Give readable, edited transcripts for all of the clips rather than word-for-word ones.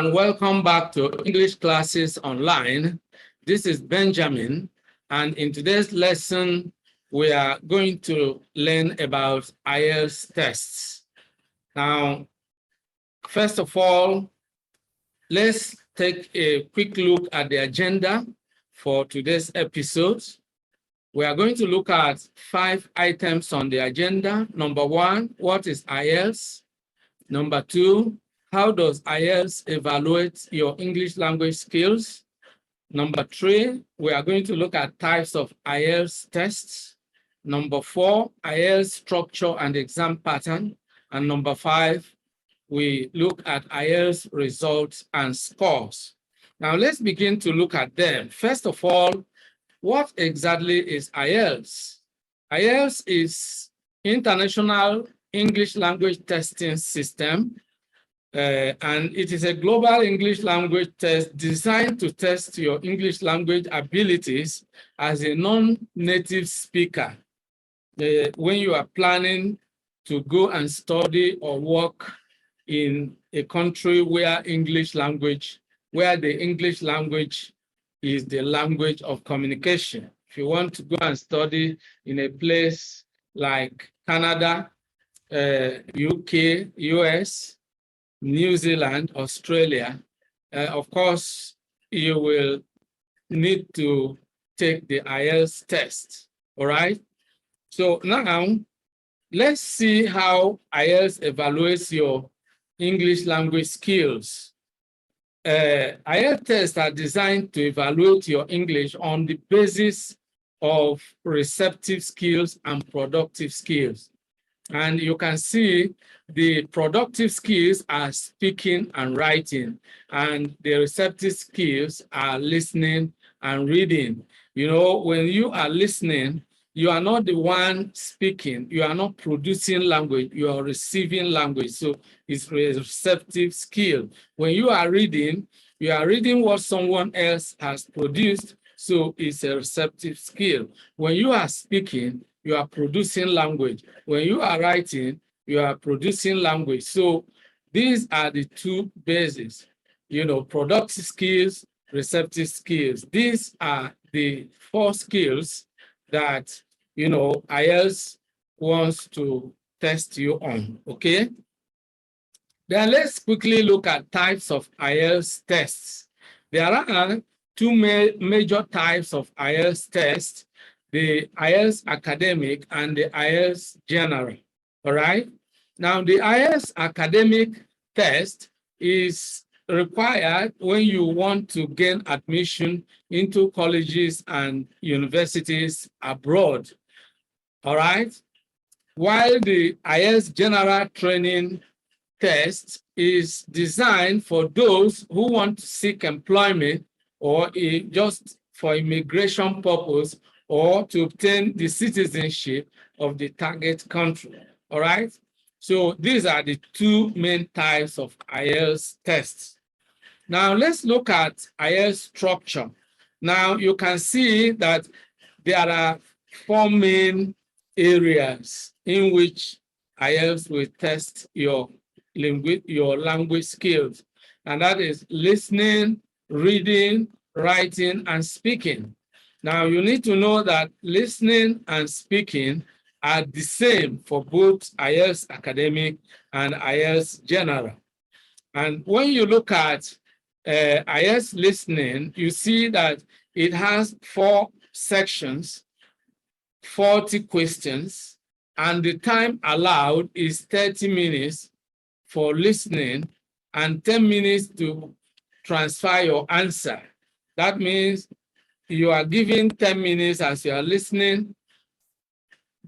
and welcome back to English Classes Online. This is Benjamin, and in today's lesson, we are going to learn about Ielts tests. Now, first of all, let's take a quick look at the agenda for today's episode. We are going to look at 5 items on the agenda. Number 1, what is Ielts? Number 2, how does Ielts evaluate your English language skills? Number 3, we are going to look at types of Ielts tests. Number 4, Ielts structure and exam pattern. And number 5, we look at Ielts results and scores. Now let's begin to look at them. First of all, what exactly is Ielts? Ielts is International English Language Testing System, and it is a global English language test designed to test your English language abilities as a non-native speaker. When you are planning to go and study or work in a country where the English language is the language of communication. If you want to go and study in a place like Canada, UK, US, New Zealand, Australia, of course, you will need to take the Ielts test, all right? So now, let's see how Ielts evaluates your English language skills. Ielts tests are designed to evaluate your English on the basis of receptive skills and productive skills. And you can see the productive skills are speaking and writing, and the receptive skills are listening and reading. You know, when you are listening, you are not the one speaking, you are not producing language, you are receiving language. So it's a receptive skill. When you are reading what someone else has produced, so it's a receptive skill. When you are speaking, you are producing language. When you are writing, you are producing language. So these are the two bases, you know, productive skills, receptive skills. These are the 4 skills that, you know, Ielts wants to test you on, okay? Then let's quickly look at types of Ielts tests. There are 2 major types of Ielts tests, the Ielts Academic and the Ielts General, all right? Now, the Ielts Academic test is required when you want to gain admission into colleges and universities abroad, all right? While the Ielts General Training test is designed for those who want to seek employment or just for immigration purpose or to obtain the citizenship of the target country, all right? So these are the 2 main types of Ielts tests. Now let's look at Ielts structure. Now you can see that there are 4 main areas in which Ielts will test your language skills, and that is listening, reading, writing, and speaking. Now, you need to know that listening and speaking are the same for both Ielts Academic and Ielts General. And when you look at Ielts listening, you see that it has 4 sections, 40 questions, and the time allowed is 30 minutes for listening and 10 minutes to transfer your answer. That means you are given 10 minutes as you are listening,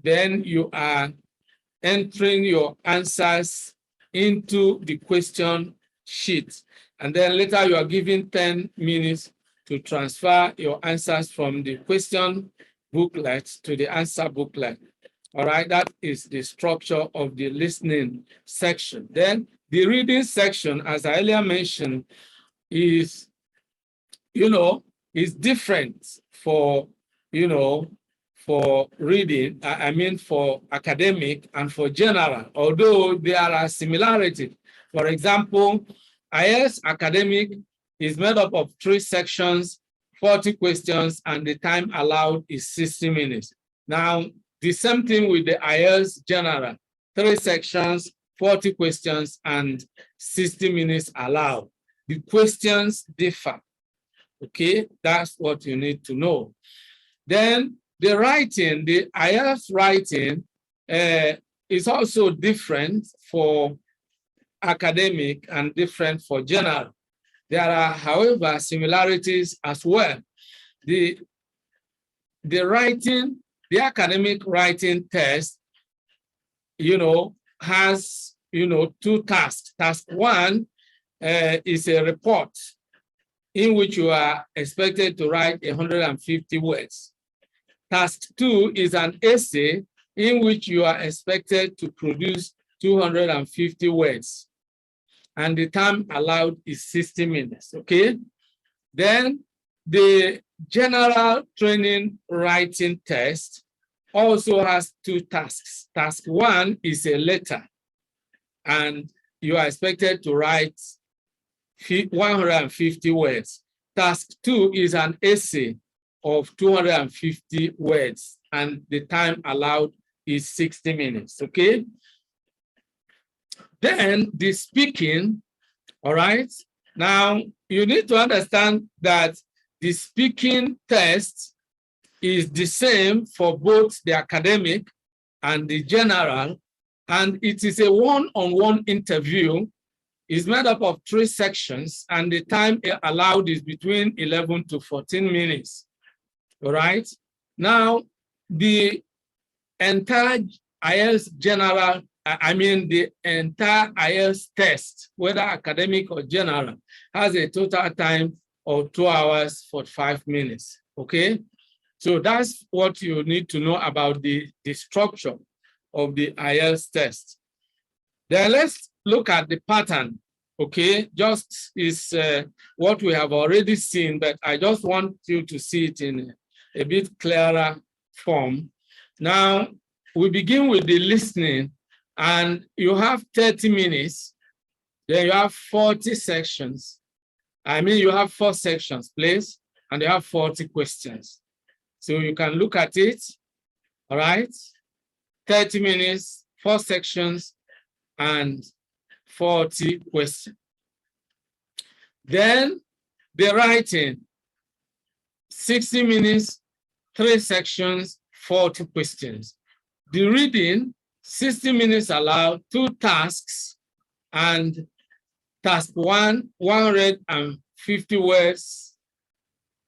then you are entering your answers into the question sheet. And then later you are given 10 minutes to transfer your answers from the question booklet to the answer booklet. All right, that is the structure of the listening section. Then the reading section, as I earlier mentioned, is, you know, is different for, you know, for reading, I mean for academic and for general, although there are similarities. For example, IELTS academic is made up of 3 sections, 40 questions, and the time allowed is 60 minutes. Now, the same thing with the IELTS general, 3 sections, 40 questions, and 60 minutes allowed. The questions differ. Okay, that's what you need to know. Then the writing, the IELTS writing is also different for academic and different for general. There are, however, similarities as well. The writing, the academic writing test, has, 2 tasks. Task 1 is a report in which you are expected to write 150 words. Task 2 is an essay in which you are expected to produce 250 words. And the time allowed is 60 minutes, okay? Then the general training writing test also has 2 tasks. Task 1 is a letter, and you are expected to write 150 words. Task 2 is an essay of 250 words, and the time allowed is 60 minutes, okay? Then the speaking, all right? Now, you need to understand that the speaking test is the same for both the academic and the general, and it is a one-on-one interview. It's made up of 3 sections, and the time allowed is between 11 to 14 minutes, all right? Now, the entire IELTS general, the entire IELTS test, whether academic or general, has a total time of 2 hours, 45 minutes, okay? So that's what you need to know about the structure of the IELTS test. Then let's look at the pattern, okay? Just is what we have already seen, but I just want you to see it in a bit clearer form. Now, we begin with the listening, and you have 30 minutes, then you have 40 sections. You have 4 sections, please, and you have 40 questions. So you can look at it, all right? 30 minutes, 4 sections, and 40 questions. Then the writing, 60 minutes, 3 sections, 40 questions. The reading, 60 minutes allowed, 2 tasks, and task 1, 150 words,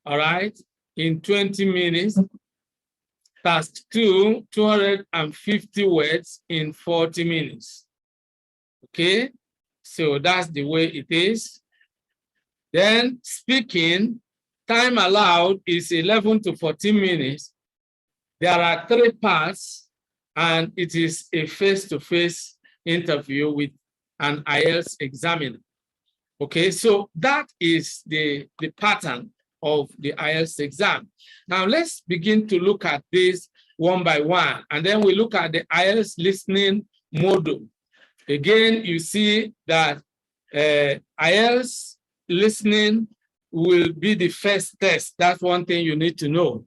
all right, in 20 minutes. Task 2, 250 words in 40 minutes. Okay, so that's the way it is. Then speaking, time allowed is 11 to 14 minutes. There are 3 parts, and it is a face-to-face interview with an IELTS examiner. Okay, so that is the pattern of the IELTS exam. Now let's begin to look at this one by one, and then we look at the IELTS listening module. Again, you see that IELTS listening will be the first test. That's one thing you need to know.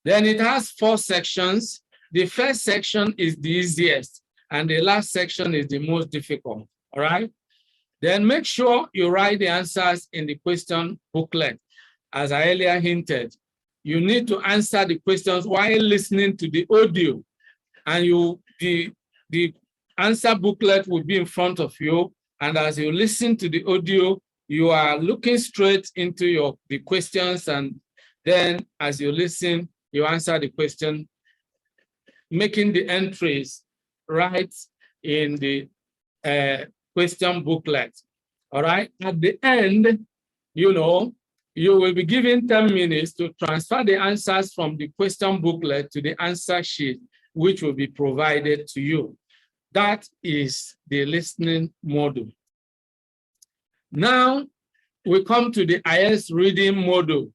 Then it has 4 sections. The first section is the easiest, and the last section is the most difficult, all right? Then make sure you write the answers in the question booklet. As I earlier hinted, you need to answer the questions while listening to the audio, and the answer booklet will be in front of you, and as you listen to the audio, you are looking straight into the questions, and then as you listen, you answer the question, making the entries right in the question booklet. All right, at the end, you will be given 10 minutes to transfer the answers from the question booklet to the answer sheet, which will be provided to you. That is the listening module. Now, we come to the IELTS reading module.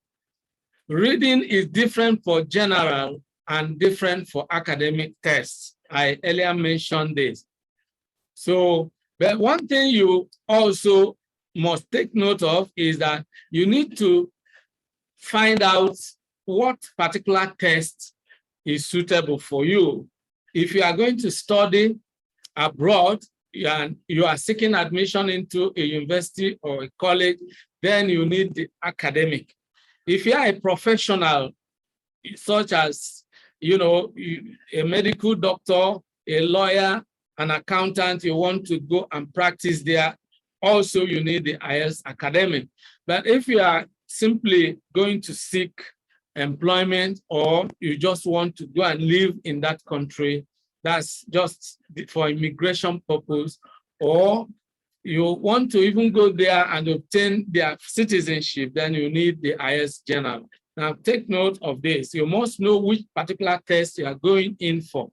Reading is different for general and different for academic tests. I earlier mentioned this. So, but one thing you also must take note of is that you need to find out what particular test is suitable for you. If you are going to study abroad and you are seeking admission into a university or a college, then you need the academic. If you are a professional, such as, a medical doctor, a lawyer, an accountant, you want to go and practice there, also you need the Ielts academic. But if you are simply going to seek employment, or you just want to go and live in that country, that's just for immigration purpose, or you want to even go there and obtain their citizenship, then you need the Ielts General. Now take note of this. You must know which particular test you are going in for.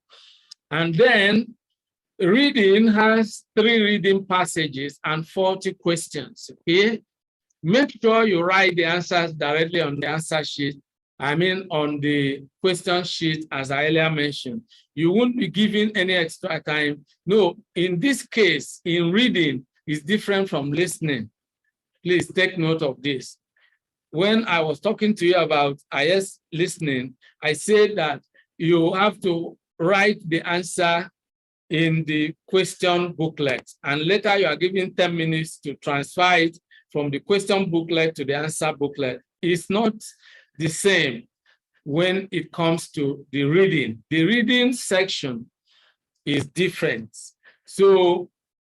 And then reading has 3 reading passages and 40 questions, okay? Make sure you write the answers directly on the answer sheet. On the question sheet, as I earlier mentioned. You won't be given any extra time. No, in this case, in reading, is different from listening. Please take note of this. When I was talking to you about Ielts listening, I said that you have to write the answer in the question booklet, and later you are given 10 minutes to transfer it from the question booklet to the answer booklet. It's not the same when it comes to the reading. The reading section is different. So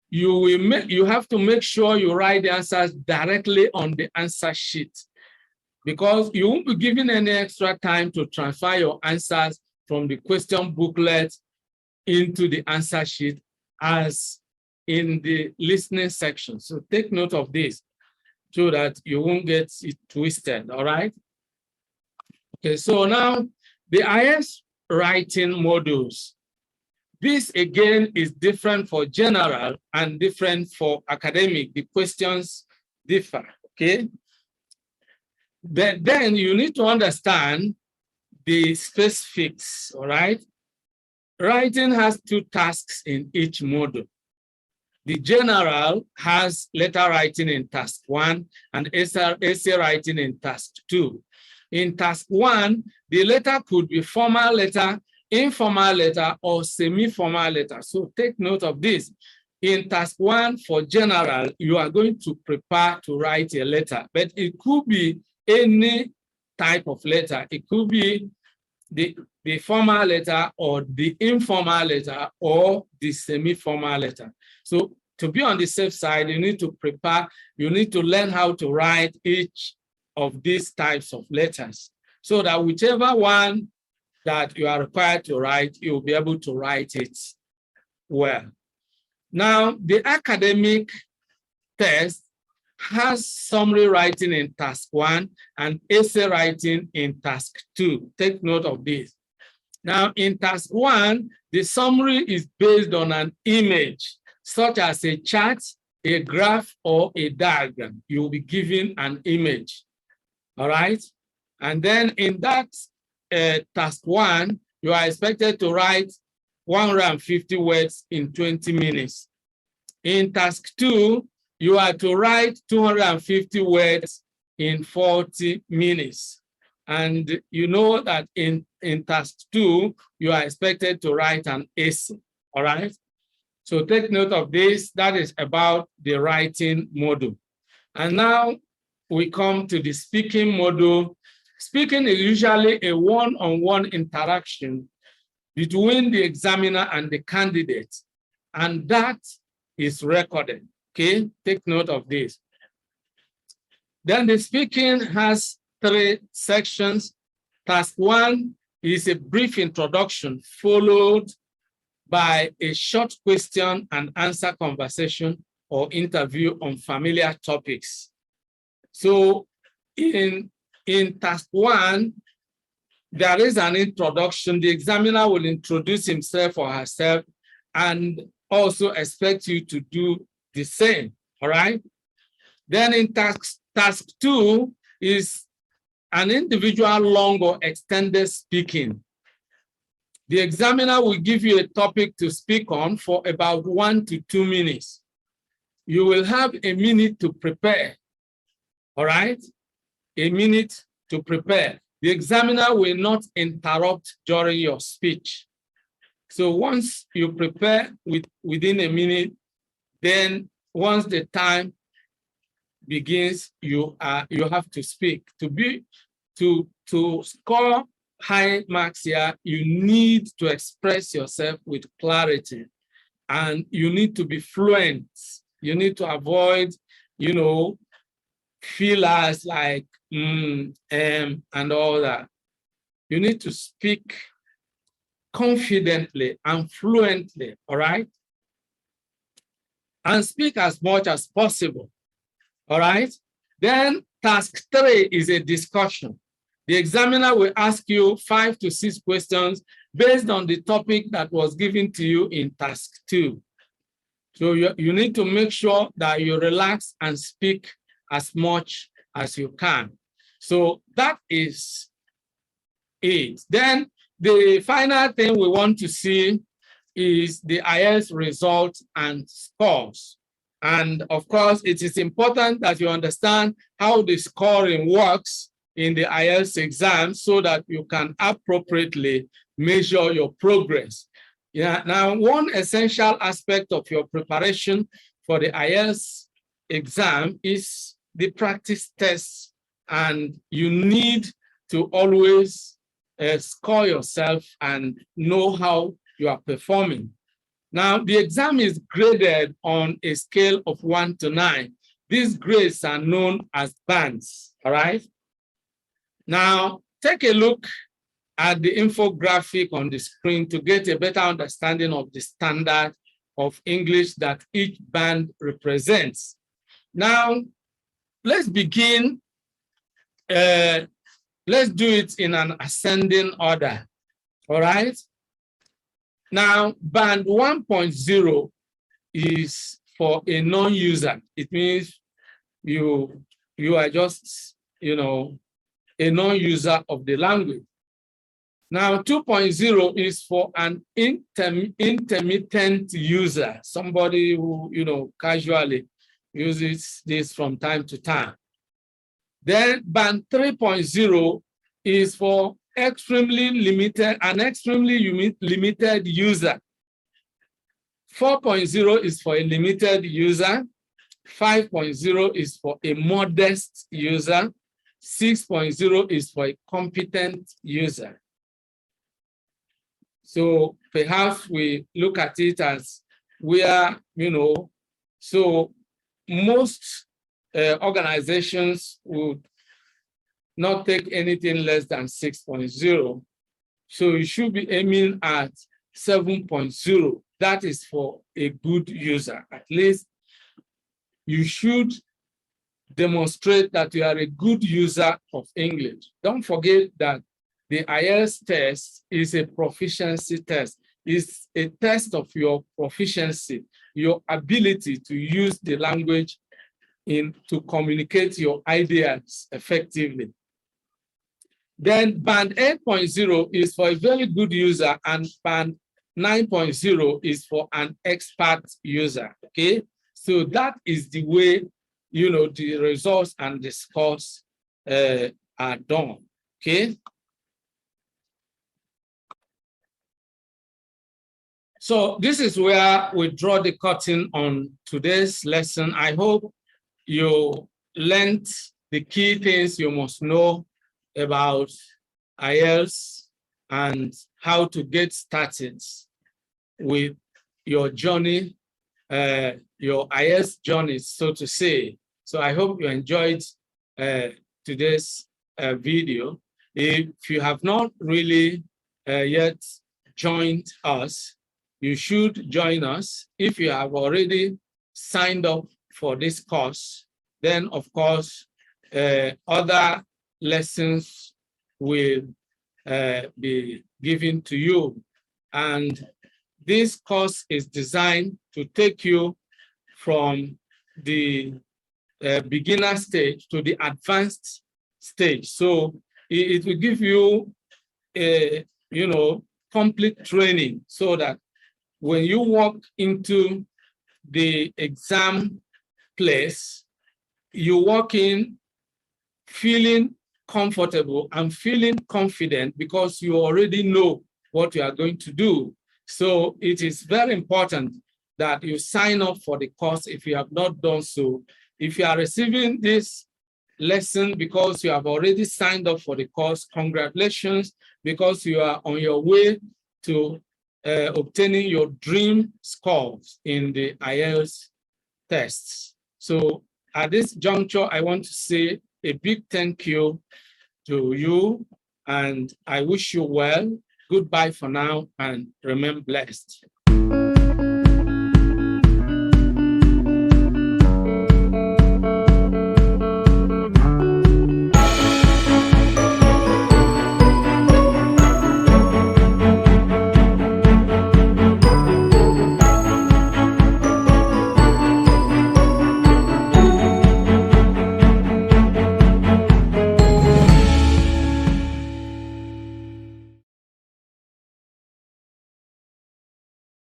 you have to make sure you write the answers directly on the answer sheet, because you won't be given any extra time to transfer your answers from the question booklet into the answer sheet as in the listening section. So take note of this so that you won't get it twisted, all right? Okay, so now the Ielts writing modules. This again is different for general and different for academic. The questions differ, okay? But then you need to understand the specifics, all right? Writing has 2 tasks in each module. The general has letter writing in task 1 and essay writing in task 2. In task 1, the letter could be formal letter, informal letter, or semi-formal letter. So take note of this. In task 1 for general, you are going to prepare to write a letter, but it could be any type of letter. It could be the formal letter or the informal letter or the semi-formal letter. So to be on the safe side, you need to prepare, you need to learn how to write each of these types of letters, so that whichever one that you are required to write, you'll be able to write it well. Now, the academic test has summary writing in task 1 and essay writing in task 2. Take note of this. Now, in task 1, the summary is based on an image, such as a chart, a graph, or a diagram. You will be given an image, all right? And then in that task 1, you are expected to write 150 words in 20 minutes. In task 2, you are to write 250 words in 40 minutes. And you know that in task 2, you are expected to write an essay, all right? So take note of this. That is about the writing module. And now we come to the speaking module. Speaking is usually a one-on-one interaction between the examiner and the candidate, and that is recorded, okay? Take note of this. Then the speaking has 3 sections. Task 1 is a brief introduction followed by a short question and answer conversation or interview on familiar topics. So in task 1, there is an introduction. The examiner will introduce himself or herself and also expect you to do the same, all right? Then in task 2 is an individual long or extended speaking. The examiner will give you a topic to speak on for about 1 to 2 minutes. You will have a minute to prepare. All right? A minute to prepare. The examiner will not interrupt during your speech. So once you prepare within a minute, then once the time begins, you have to speak. To score high marks here, you need to express yourself with clarity, and you need to be fluent. You need to avoid, fillers like and all that. You need to speak confidently and fluently, all right? And speak as much as possible, all right? Then task 3 is a discussion. The examiner will ask you 5 to 6 questions based on the topic that was given to you in task 2. So you need to make sure that you relax and speak as much as you can. So that is it. Then the final thing we want to see is the IELTS results and scores. And of course, it is important that you understand how the scoring works in the IELTS exam so that you can appropriately measure your progress. Yeah. Now, one essential aspect of your preparation for the IELTS exam is the practice tests, and you need to always score yourself and know how you are performing. Now, the exam is graded on a scale of 1 to 9. These grades are known as bands, all right? Now, take a look at the infographic on the screen to get a better understanding of the standard of English that each band represents. Now, let's begin. Let's do it in an ascending order, all right? Now, band 1.0 is for a non-user. It means you are just, a non-user of the language. Now, 2.0 is for an intermittent user, somebody who, casually uses this from time to time. Then band 3.0 is for an extremely limited user. 4.0 is for a limited user. 5.0 is for a modest user. 6.0 is for a competent user. So perhaps we look at it as where, so most organizations would not take anything less than 6.0. So you should be aiming at 7.0. That is for a good user. At least you should demonstrate that you are a good user of English. Don't forget that the IELTS test is a proficiency test. It's a test of your proficiency, your ability to use the language to communicate your ideas effectively. Then band 8.0 is for a very good user, and band 9.0 is for an expert user, okay? So that is the way, the results and the scores are done, okay? So this is where we draw the curtain on today's lesson. I hope you learned the key things you must know about IELTS and how to get started with your journey, your IELTS journey, so to say. So I hope you enjoyed today's video. If you have not really yet joined us, you should join us. If you have already signed up for this course, then of course, other lessons will be given to you. And this course is designed to take you from the beginner stage to the advanced stage. So it will give you a, complete training so that when you walk into the exam place, you walk in feeling comfortable and feeling confident because you already know what you are going to do. So it is very important that you sign up for the course if you have not done so. If you are receiving this lesson because you have already signed up for the course, congratulations, because you are on your way to obtaining your dream scores in the Ielts tests. So at this juncture, I want to say a big thank you to you, and I wish you well. Goodbye for now, and remain blessed.